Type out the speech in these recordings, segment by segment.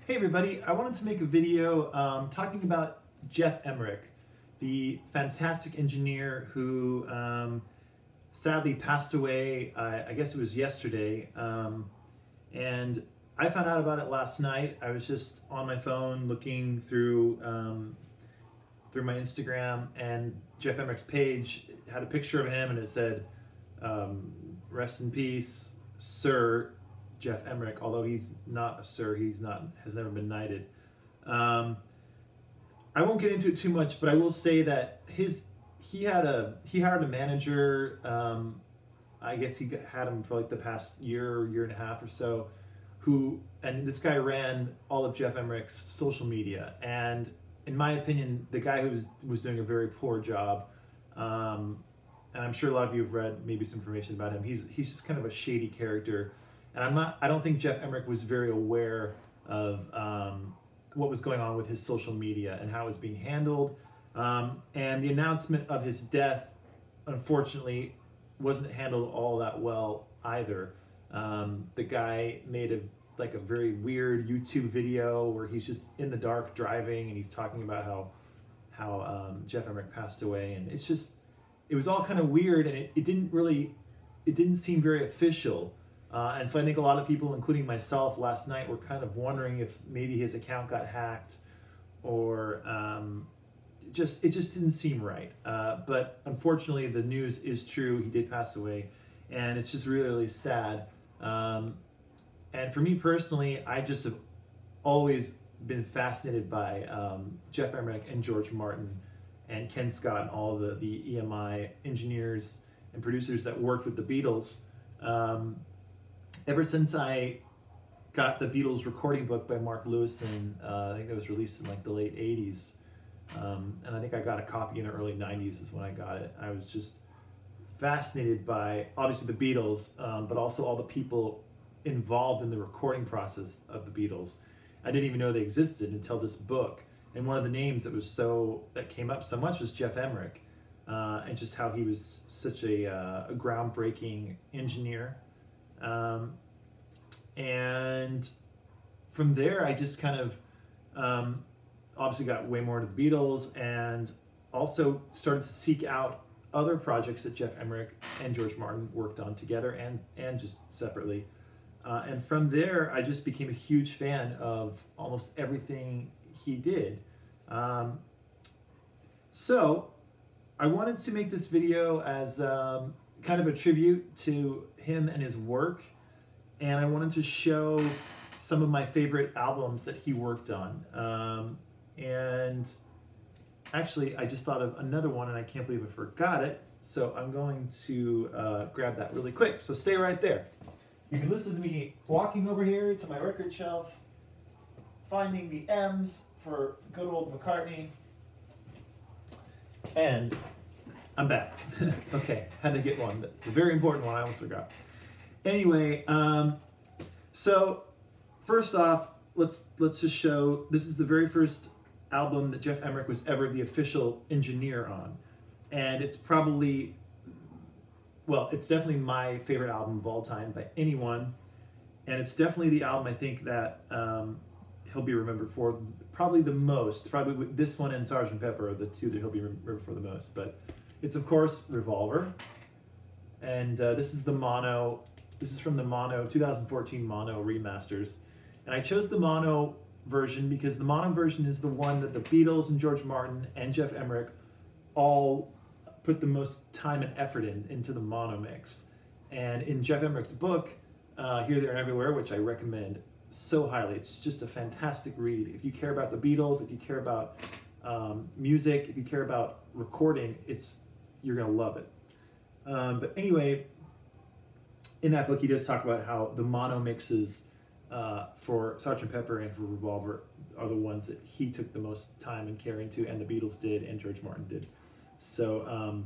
Hey everybody, I wanted to make a video talking about Geoff Emerick, the fantastic engineer who sadly passed away, I guess it was yesterday, and I found out about it last night. I was just on my phone looking through my Instagram, and Geoff Emerick's page had a picture of him and it said, rest in peace, Sir Geoff Emerick, although he's not a sir, has never been knighted. I won't get into it too much, but I will say that he hired a manager. I guess he had him for like the past year and a half or so, and this guy ran all of Geoff Emerick's social media, and in my opinion, the guy who was doing a very poor job. And I'm sure a lot of you have read maybe some information about him. He's just kind of a shady character. And I don't think Geoff Emerick was very aware of what was going on with his social media and how it was being handled. And the announcement of his death, unfortunately, wasn't handled all that well either. The guy made a very weird YouTube video where he's just in the dark driving and he's talking about how Geoff Emerick passed away, and it was all kind of weird, and it didn't seem very official. And so I think a lot of people, including myself last night, were kind of wondering if maybe his account got hacked, or it just didn't seem right. But unfortunately, the news is true. He did pass away, and it's just really, really sad. And for me personally, I just have always been fascinated by Geoff Emerick and George Martin and Ken Scott and all the EMI engineers and producers that worked with the Beatles. Ever since I got the Beatles recording book by Mark Lewison, I think that was released in like the late 80s, and I think I got a copy in the early 90s is when I got it. I was just fascinated by, obviously, the Beatles, but also all the people involved in the recording process of the Beatles. I didn't even know they existed until this book, and one of the names that came up so much was Geoff Emerick, and just how he was such a groundbreaking engineer. And from there, I just kind of obviously got way more into the Beatles, and also started to seek out other projects that Geoff Emerick and George Martin worked on together and just separately. And from there, I just became a huge fan of almost everything he did. So I wanted to make this video as kind of a tribute to him and his work, and I wanted to show some of my favorite albums that he worked on. And actually, I just thought of another one, and I can't believe I forgot it, so I'm going to grab that really quick. So stay right there. You can listen to me walking over here to my record shelf, finding the M's for good old McCartney, and I'm back. Okay, had to get one. It's a very important one. I almost forgot. Anyway, so first off, let's just show. This is the very first album that Geoff Emerick was ever the official engineer on, and it's probably, well, it's definitely my favorite album of all time by anyone, and it's definitely the album I think that he'll be remembered for probably the most. Probably this one and Sgt Pepper are the two that he'll be remembered for the most, but it's of course Revolver, and this is the mono. This is from the mono 2014 mono remasters, and I chose the mono version because the mono version is the one that the Beatles and George Martin and Geoff Emerick all put the most time and effort into the mono mix. And in Geoff Emerick's book, Here, There, and Everywhere, which I recommend so highly, it's just a fantastic read. If you care about the Beatles, if you care about music, if you care about recording, you're gonna love it. But anyway, in that book, he does talk about how the mono mixes for Sgt Pepper and for Revolver are the ones that he took the most time and care into, and the Beatles did, and George Martin did. So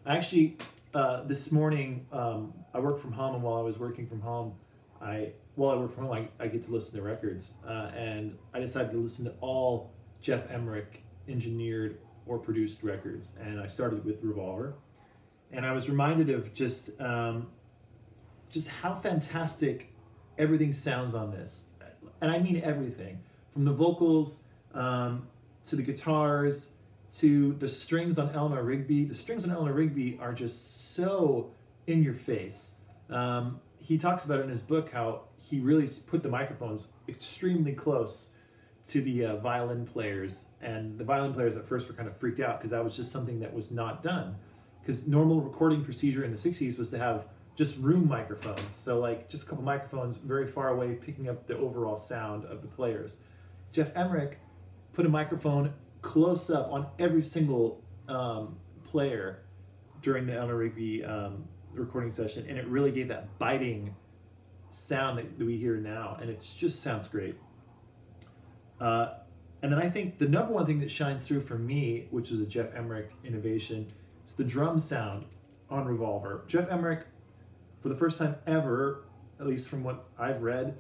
I actually, this morning, I work from home, and while I was working from home, I get to listen to records, and I decided to listen to all Geoff Emerick engineered or produced records, and I started with Revolver, and I was reminded of just how fantastic everything sounds on this. and I mean everything, from the vocals to the guitars to the strings on Eleanor Rigby. The strings on Eleanor Rigby are just so in your face. He talks about it in his book how he really put the microphones extremely close to the violin players, and the violin players at first were kind of freaked out because that was just something that was not done, because normal recording procedure in the 60s was to have just room microphones, so like just a couple microphones very far away picking up the overall sound of the players. Geoff Emerick put a microphone close up on every single player during the Eleanor Rigby recording session, and it really gave that biting sound that we hear now, and it just sounds great. And then I think the number one thing that shines through for me, which was a Geoff Emerick innovation, is the drum sound on Revolver. Geoff Emerick, for the first time ever, at least from what I've read,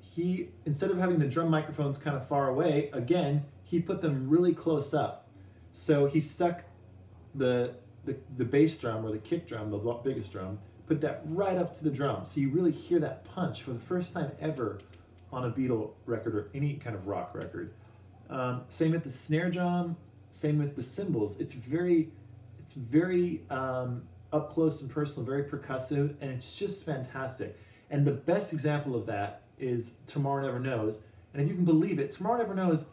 he, instead of having the drum microphones kind of far away, again, he put them really close up. So he stuck the bass drum, or the kick drum, the biggest drum, put that right up to the drum. So you really hear that punch for the first time ever on a Beatle record or any kind of rock record. Same with the snare drum, same with the cymbals. It's very up close and personal, very percussive, and it's just fantastic. And the best example of that is Tomorrow Never Knows. And if you can believe it, Tomorrow Never Knows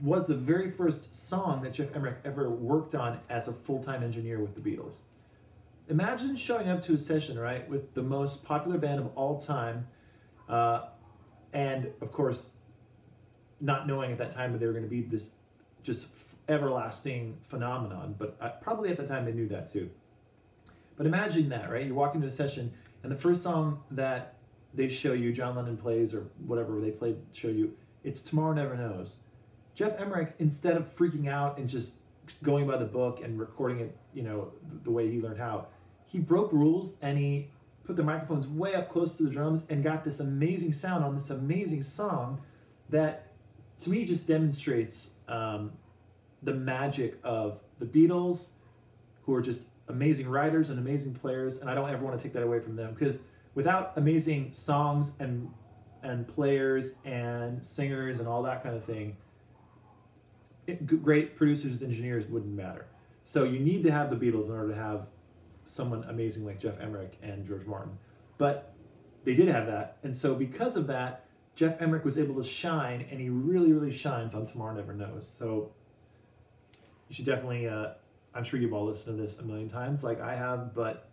was the very first song that Geoff Emerick ever worked on as a full-time engineer with the Beatles. Imagine showing up to a session, right, with the most popular band of all time, and of course, not knowing at that time that they were going to be this just everlasting phenomenon, but probably at the time they knew that too. But imagine that, right? You walk into a session, and the first song that they show you, John Lennon plays, or whatever they played, show you, it's Tomorrow Never Knows. Geoff Emerick, instead of freaking out and just going by the book and recording it, you know, the way he learned how, he broke rules and he put the microphones way up close to the drums and got this amazing sound on this amazing song that, to me, just demonstrates the magic of the Beatles, who are just amazing writers and amazing players, and I don't ever want to take that away from them, because without amazing songs and players and singers and all that kind of thing, great producers and engineers wouldn't matter. So you need to have the Beatles in order to have someone amazing like Geoff Emerick and George Martin. But they did have that, and so because of that, Geoff Emerick was able to shine, and he really, really shines on Tomorrow Never Knows. So you should definitely, I'm sure you've all listened to this a million times like I have, but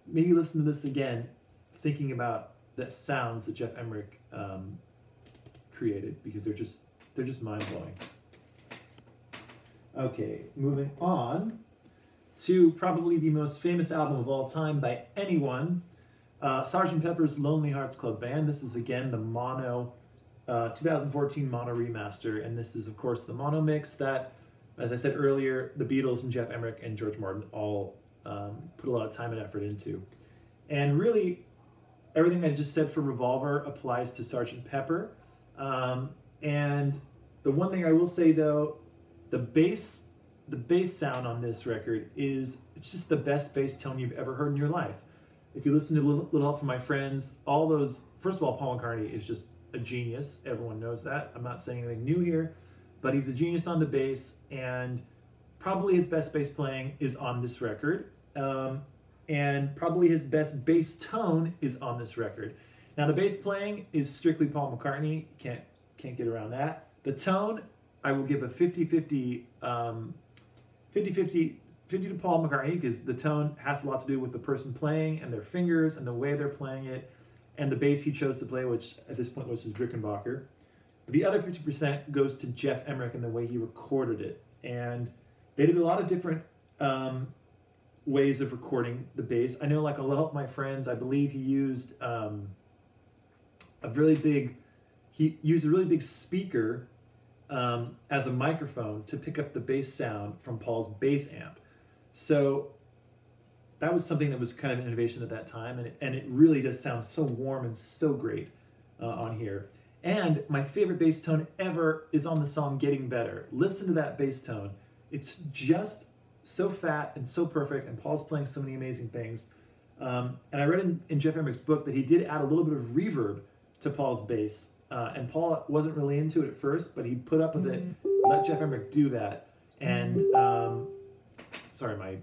maybe listen to this again, thinking about the sounds that Geoff Emerick created, because they're just mind-blowing. Okay, moving on to probably the most famous album of all time by anyone, Sgt Pepper's Lonely Hearts Club Band. This is again the mono, 2014 mono remaster, and this is of course the mono mix that, as I said earlier, the Beatles and Geoff Emerick and George Martin all put a lot of time and effort into. And really, everything I just said for Revolver applies to Sgt Pepper. And the one thing I will say though, the bass sound on this record it's just the best bass tone you've ever heard in your life. If you listen to Little Help from My Friends, all those, first of all, Paul McCartney is just a genius. Everyone knows that. I'm not saying anything new here, but he's a genius on the bass, and probably his best bass playing is on this record. And probably his best bass tone is on this record. Now the bass playing is strictly Paul McCartney. Can't get around that. The tone, I will give a 50-50 to Paul McCartney, because the tone has a lot to do with the person playing and their fingers and the way they're playing it, and the bass he chose to play, which at this point was his Rickenbacker. The other 50% goes to Geoff Emerick and the way he recorded it. And they did a lot of different ways of recording the bass. I know, like, I'll Help My Friends, I believe he used a really big speaker as a microphone to pick up the bass sound from Paul's bass amp. So that was something that was kind of an innovation at that time, and it really does sound so warm and so great on here. And my favorite bass tone ever is on the song Getting Better. Listen to that bass tone. It's just so fat and so perfect, and Paul's playing so many amazing things. And I read in Geoff Emerick's book that he did add a little bit of reverb to Paul's bass. And Paul wasn't really into it at first, but he put up with it, let Geoff Emerick do that. And, sorry, my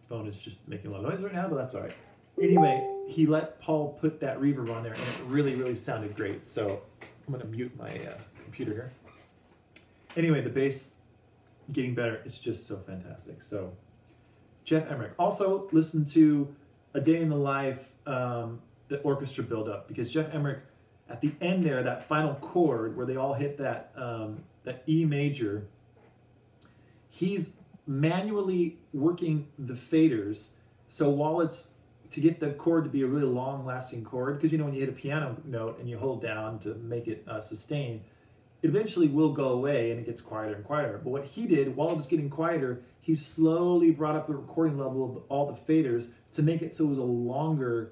phone is just making a lot of noise right now, but that's all right. Anyway, he let Paul put that reverb on there, and it really, really sounded great. So I'm going to mute my computer here. Anyway, the bass getting better. It's just so fantastic. So Geoff Emerick. Also listen to A Day in the Life, the orchestra build-up, because Geoff Emerick, at the end there, that final chord where they all hit that, that E major, he's manually working the faders. So while it's, to get the chord to be a really long-lasting chord, because you know when you hit a piano note and you hold down to make it sustain, it eventually will go away and it gets quieter and quieter. But what he did, while it was getting quieter, he slowly brought up the recording level of all the faders to make it so it was a longer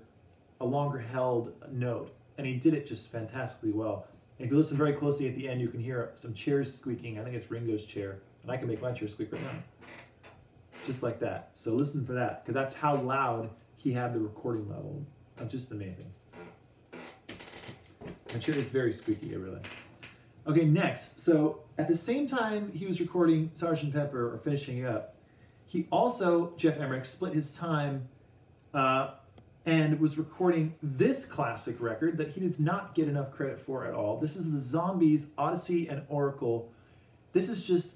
held note. And he did it just fantastically well. And if you listen very closely at the end, you can hear some chairs squeaking. I think it's Ringo's chair. And I can make my chair squeak right now. Just like that. So listen for that, because that's how loud he had the recording level. Just amazing. My chair is very squeaky, really. Okay, next. So at the same time he was recording Sgt. Pepper, or finishing it up, he also, Geoff Emerick, split his time and was recording this classic record that he does not get enough credit for at all. This is the Zombies, Odyssey and Oracle. This is just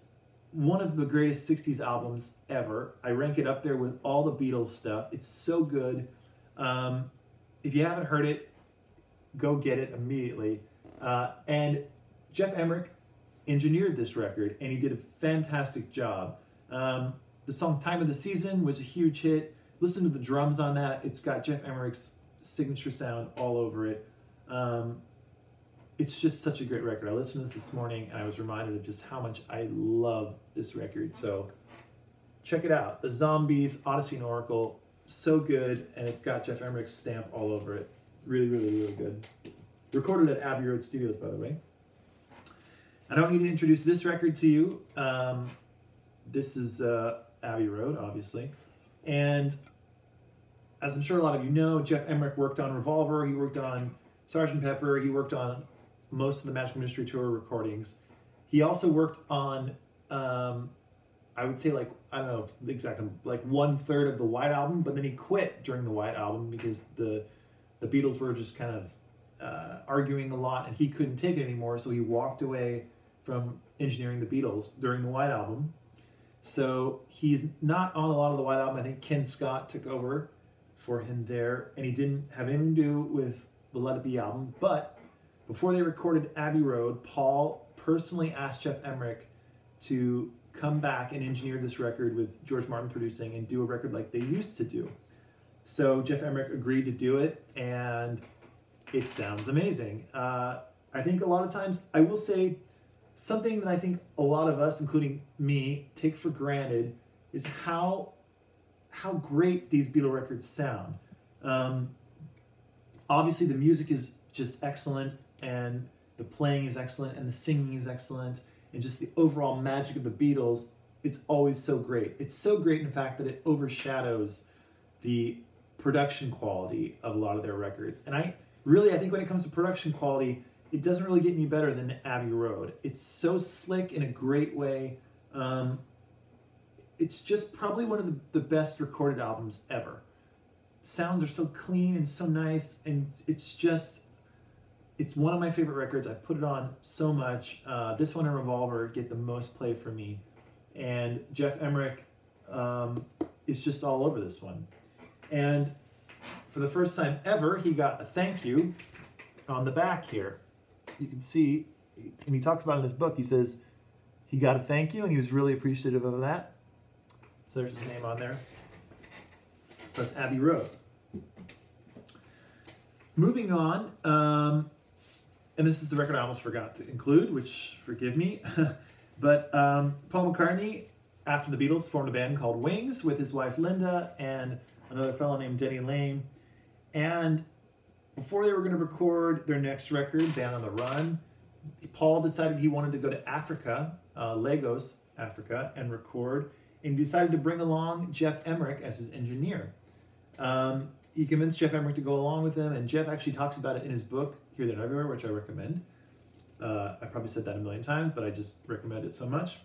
one of the greatest 60s albums ever. I rank it up there with all the Beatles stuff. It's so good. If you haven't heard it, go get it immediately. And Geoff Emerick engineered this record, and he did a fantastic job. The song Time of the Season was a huge hit. Listen to the drums on that. It's got Geoff Emerick's signature sound all over it. It's just such a great record. I listened to this morning, and I was reminded of just how much I love this record. So check it out. The Zombies, Odyssey and Oracle, so good, and it's got Geoff Emerick's stamp all over it. Really, really, really good. Recorded at Abbey Road Studios, by the way. I don't need to introduce this record to you. This is Abbey Road, obviously. And as I'm sure a lot of you know, Geoff Emerick worked on Revolver, he worked on Sgt. Pepper, he worked on most of the Magical Mystery Tour recordings. He also worked on, I would say, like, I don't know the exact, like 1/3 of the White Album, but then he quit during the White Album because the Beatles were just kind of arguing a lot, and he couldn't take it anymore, so he walked away from engineering the Beatles during the White Album. So he's not on a lot of the White Album. I think Ken Scott took over for him there, and he didn't have anything to do with the Let It Be album. But before they recorded Abbey Road, Paul personally asked Geoff Emerick to come back and engineer this record with George Martin producing and do a record like they used to do. So Geoff Emerick agreed to do it, and it sounds amazing. I think a lot of times, I will say, something that I think a lot of us, including me, take for granted is how great these Beatle records sound. Obviously the music is just excellent, and the playing is excellent, and the singing is excellent, and just the overall magic of the Beatles, it's always so great. It's so great, in fact, that it overshadows the production quality of a lot of their records. And I think when it comes to production quality, it doesn't really get any better than Abbey Road. It's so slick in a great way. It's just probably one of the best recorded albums ever. Sounds are so clean and so nice, and it's one of my favorite records. I put it on so much. This one and Revolver get the most play for me. And Geoff Emerick is just all over this one. And for the first time ever, he got a thank you on the back here. You can see, and he talks about in his book, he says he got a thank you and he was really appreciative of that. So there's his name on there. So that's Abbey Road. Moving on, and this is the record I almost forgot to include, which forgive me, but Paul McCartney, after the Beatles, formed a band called Wings with his wife Linda and another fellow named Denny Lane. And before they were going to record their next record, Band on the Run, Paul decided he wanted to go to Africa, Lagos, Africa, and record, and he decided to bring along Geoff Emerick as his engineer. He convinced Geoff Emerick to go along with him, and Geoff actually talks about it in his book. Here, There, and Everywhere, which I recommend. I probably said that a million times, but I just recommend it so much.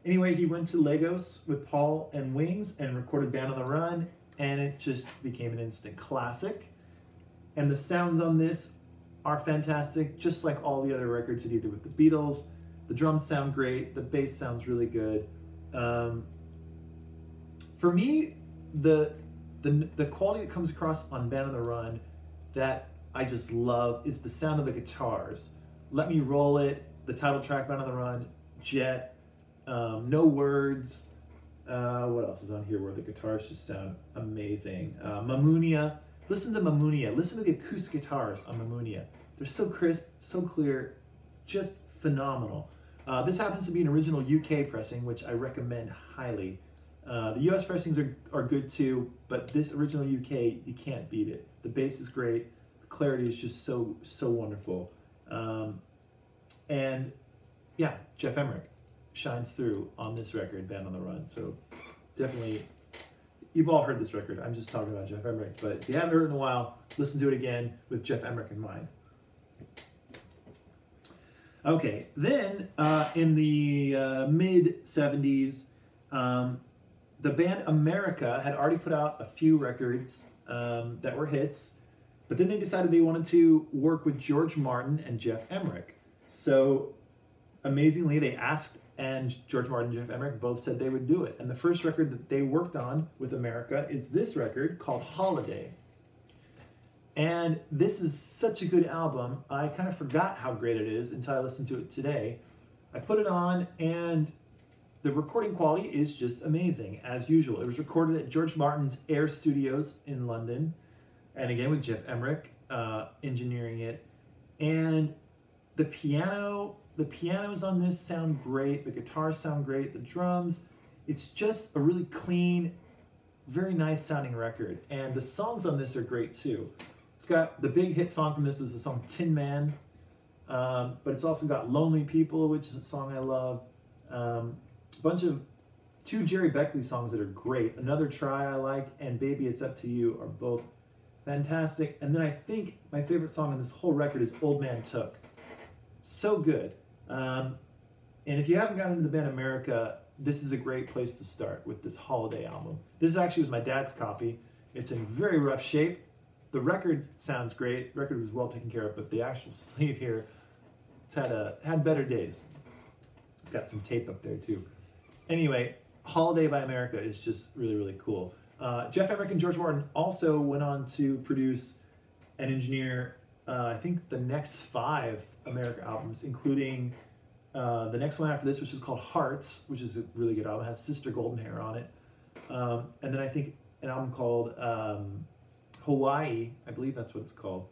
Anyway, he went to Lagos with Paul and Wings and recorded Band on the Run, and it just became an instant classic. And the sounds on this are fantastic, just like all the other records that he did with the Beatles. The drums sound great, the bass sounds really good. For me, the quality that comes across on Band on the Run that I just love is the sound of the guitars. Let Me Roll It, the title track, Band on the Run, Jet, No Words. What else is on here where the guitars just sound amazing? Mamunia. Listen to Mamunia. Listen to the acoustic guitars on Mamunia. They're so crisp, so clear, just phenomenal. This happens to be an original UK pressing, which I recommend highly. The US pressings are good too, but this original UK, you can't beat it. The bass is great. The clarity is just so wonderful. And yeah, Geoff Emerick shines through on this record, Band on the Run. So definitely, you've all heard this record. I'm just talking about Geoff Emerick, but if you haven't heard it in a while, listen to it again with Geoff Emerick in mind. Okay, then in the mid-70s, the band America had already put out a few records that were hits, but then they decided they wanted to work with George Martin and Geoff Emerick. So amazingly, they asked, and George Martin and Geoff Emerick both said they would do it. And the first record that they worked on with America is this record called Holiday. And this is such a good album. I kind of forgot how great it is until I listened to it today. I put it on, and the recording quality is just amazing, as usual. It was recorded at George Martin's Air Studios in London, and again with Geoff Emerick engineering it. And the pianos on this sound great, the guitars sound great, the drums. It's just a really clean, very nice sounding record. And the songs on this are great too. It's got the big hit song from this was the song Tin Man, but it's also got Lonely People, which is a song I love. A bunch of two Jerry Beckley songs that are great. Another Try I like, and Baby It's Up to You are both fantastic. And then I think my favorite song on this whole record is Old Man Took. So good. And if you haven't gotten into the band America, this is a great place to start with this Holiday album. This actually was my dad's copy. It's in very rough shape. The record sounds great. The record was well taken care of, but the actual sleeve here, it's had better days. Got some tape up there too. Anyway, Holiday by America is just really cool. Geoff Emerick and George Martin also went on to produce and engineer, I think, the next 5 America albums, including the next one after this, which is called Hearts, which is a really good album. It has Sister Golden Hair on it. And then I think an album called Hawaii, I believe that's what it's called.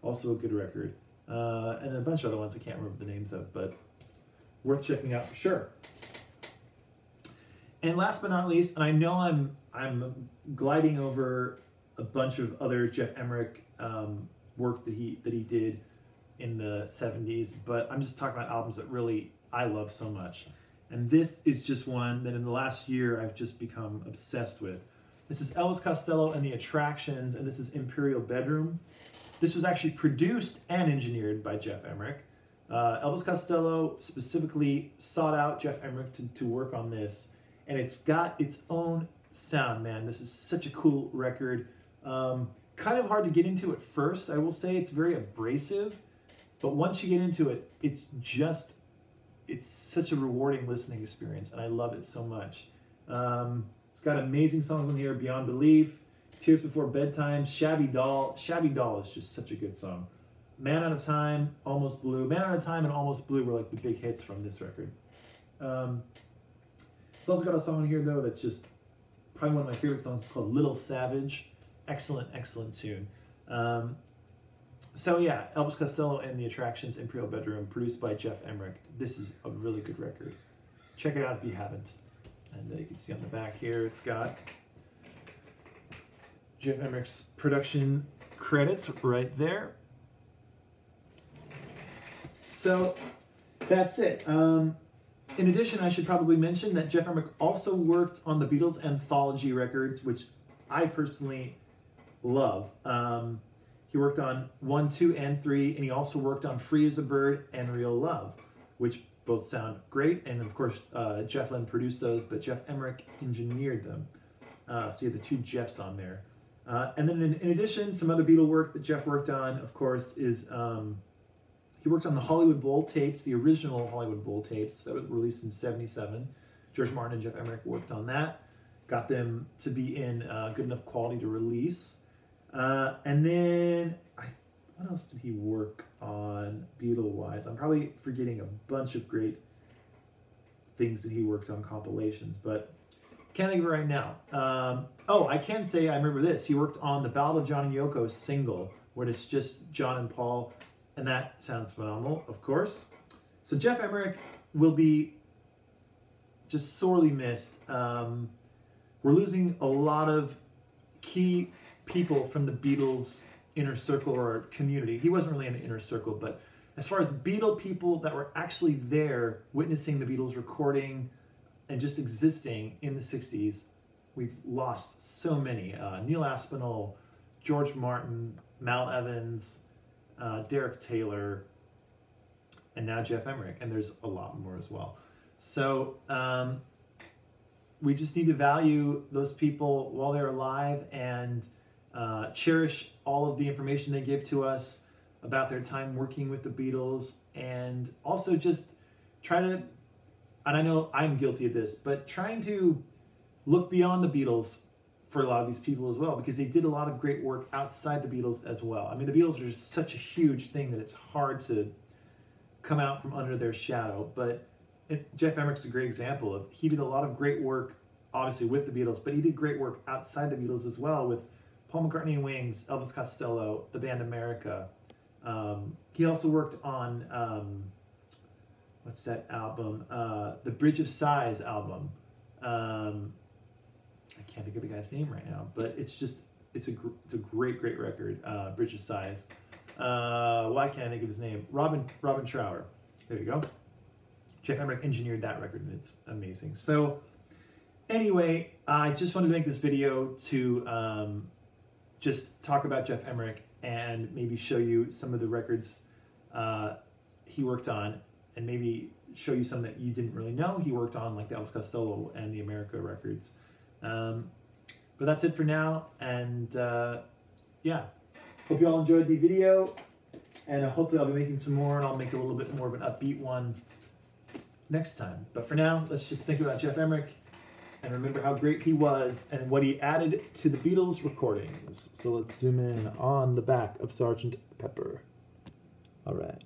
Also a good record. And a bunch of other ones I can't remember the names of, but worth checking out for sure. And last but not least, and I know I'm gliding over a bunch of other Geoff Emerick work that he did in the 70s, but I'm just talking about albums that really I love so much. And this is just one that in the last year I've just become obsessed with. This is Elvis Costello and the Attractions, and this is Imperial Bedroom. This was actually produced and engineered by Geoff Emerick. Elvis Costello specifically sought out Geoff Emerick to work on this, and it's got its own sound, man. This is such a cool record. Kind of hard to get into at first, I will say. It's very abrasive, but once you get into it, it's such a rewarding listening experience, and I love it so much. It's got amazing songs on here: Beyond Belief, Tears Before Bedtime, Shabby Doll. Shabby Doll is just such a good song. Man Out of Time, Almost Blue. Man Out of Time and Almost Blue were like the big hits from this record. It's also got a song on here though that's just probably one of my favorite songs. It's called Little Savage. Excellent tune. So yeah, Elvis Costello and the Attractions, Imperial Bedroom, produced by Geoff Emerick. This is a really good record. Check it out if you haven't. And you can see on the back here, it's got Geoff Emerick's production credits right there. So that's it. In addition, I should probably mention that Geoff Emerick also worked on the Beatles anthology records, which I personally love. He worked on 1, 2, and 3, and he also worked on Free as a Bird and Real Love, which both sound great. And of course, Geoff Lynne produced those, but Geoff Emerick engineered them. So you have the two Geoffs on there. And then in addition, some other Beatle work that Geoff worked on, of course, is he worked on the Hollywood Bowl tapes, the original Hollywood Bowl tapes that was released in '77. George Martin and Geoff Emerick worked on that, got them to be in good enough quality to release. And then, what else did he work on Beatle-wise? I'm probably forgetting a bunch of great things that he worked on compilations, but can't think of it right now. Oh, I can say I remember this. He worked on the Ballad of John and Yoko single, where it's just John and Paul, and that sounds phenomenal, of course. So Geoff Emerick will be just sorely missed. We're losing a lot of key people from the Beatles inner circle or community. He wasn't really in the inner circle, but as far as Beatle people that were actually there witnessing the Beatles recording and just existing in the 60s, we've lost so many. Neil Aspinall, George Martin, Mal Evans, Derek Taylor, and now Geoff Emerick, and there's a lot more as well. So we just need to value those people while they're alive and cherish all of the information they give to us about their time working with the Beatles, and also just try to, and I know I'm guilty of this, but trying to look beyond the Beatles for a lot of these people as well, because they did a lot of great work outside the Beatles as well. I mean, the Beatles are just such a huge thing that it's hard to come out from under their shadow, but Geoff Emerick's a great example of, he did a lot of great work, obviously with the Beatles, but he did great work outside the Beatles as well with Paul McCartney and Wings, Elvis Costello, the band America. He also worked on, what's that album? The Bridge of Sighs album. I can't think of the guy's name right now, but it's a great record, Bridge of Sighs. Why can't I think of his name? Robin Trower. There you go. Geoff Emerick engineered that record, and it's amazing. So anyway, I just wanted to make this video to just talk about Geoff Emerick and maybe show you some of the records he worked on, and maybe show you some that you didn't really know he worked on, like the Elvis Costello and the America records. But that's it for now, and yeah, hope you all enjoyed the video, and hopefully I'll be making some more, and I'll make a little bit more of an upbeat one next time. But for now, let's just think about Geoff Emerick and remember how great he was and what he added to the Beatles recordings. So let's zoom in on the back of Sgt. Pepper. All right.